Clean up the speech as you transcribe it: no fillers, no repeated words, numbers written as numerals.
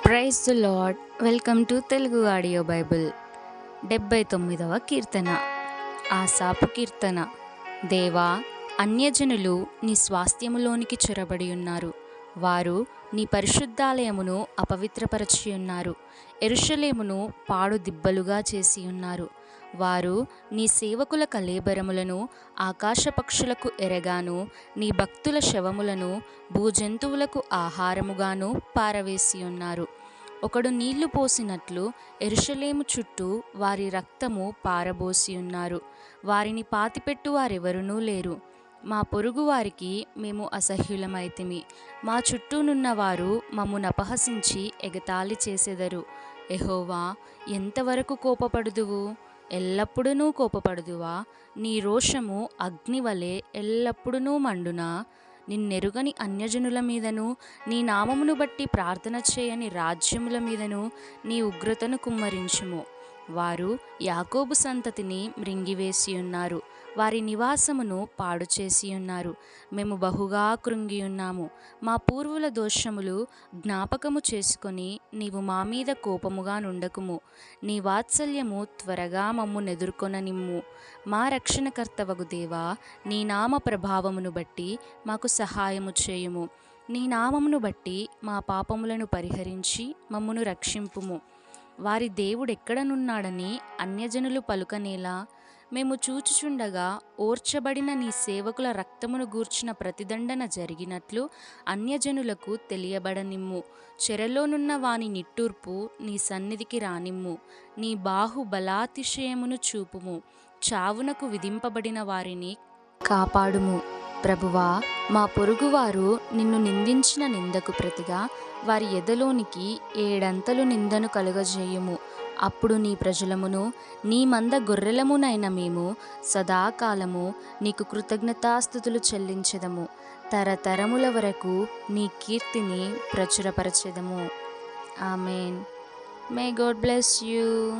Praise the Lord. Welcome to Telugu audio Bible. 79వ కీర్తన. ఆసాపు కీర్తన. దేవా, అన్యజనులు నీ స్వాస్థ్యములోనికి చొరబడి ఉన్నారు. వారు నీ పరిశుద్ధాలయమును అపవిత్రపరచి ఉన్నారు. యెరూషలేమును పాడు దిబ్బలుగా చేసి ఉన్నారు. వారు నీ సేవకుల కళేబరములను ఆకాశ పక్షులకు ఎరగాను, నీ భక్తుల శవములను భూజంతువులకు ఆహారముగాను పారవేసి ఉన్నారు. ఒకడు నీళ్లు పోసినట్లు యెరూషలేము చుట్టూ వారి రక్తము పారబోసి ఉన్నారు. వారిని పాతిపెట్టు వారెవరునూ లేరు. మా పొరుగు వారికి మేము అసహ్యులమైతిమి. మా చుట్టూనున్న వారు మమ్మును అపహసించి ఎగతాళి చేసెదరు. యెహోవా, ఎంతవరకు కోపపడుదువు? ఎల్లప్పుడూ కోపపడుదువా? నీ రోషము అగ్నివలె ఎల్లప్పుడూ మండునా? నిన్నెరుగని అన్యజనుల మీదను, నీ నామమును బట్టి ప్రార్థన చేయని రాజ్యముల మీదను నీ ఉగ్రతను కుమ్మరించుము. వారు యాకోబు సంతతిని మృంగివేసి ఉన్నారు. వారి నివాసమును పాడు చేసి ఉన్నారు. మేము బహుగా కృంగి ఉన్నాము. మా పూర్వుల దోషములు జ్ఞాపకము చేసుకొని నీవు మా మీద కోపముగా నుండకుము. నీ వాత్సల్యము త్వరగా మమ్మునెదుర్కొననిమ్ము. మా రక్షణకర్తవగు దేవా, నీ నామ ప్రభావమును బట్టి మాకు సహాయము చేయుము. నీ నామమును బట్టి మా పాపములను పరిహరించి మమ్మును రక్షింపుము. వారి దేవుడెక్కడనున్నాడని అన్యజనులు పలుకనేలా? మేము చూచుచుండగా ఓర్చబడిన నీ సేవకుల రక్తమును గూర్చిన ప్రతిదండన జరిగినట్లు అన్యజనులకు తెలియబడనిమ్ము. చెరలోనున్న వాని నిట్టూర్పు నీ సన్నిధికి రానిమ్ము. నీ బాహు బలాతిశయమును చూపుము. చావునకు విధింపబడిన వారిని కాపాడుము. ప్రభువా, మా పొరుగువారు నిన్ను నిందించిన నిందకు ప్రతిగా వారి ఎదలోనికి ఏడంతలు నిందను కలుగజేయుము. అప్పుడు నీ ప్రజలమును నీ మంద గొర్రెలమునైన మేము సదాకాలము నీకు కృతజ్ఞతాస్తుతులు చెల్లించెదము. తరతరముల వరకు నీ కీర్తిని ప్రచురపరచెదము. ఆమేన్. May God bless you.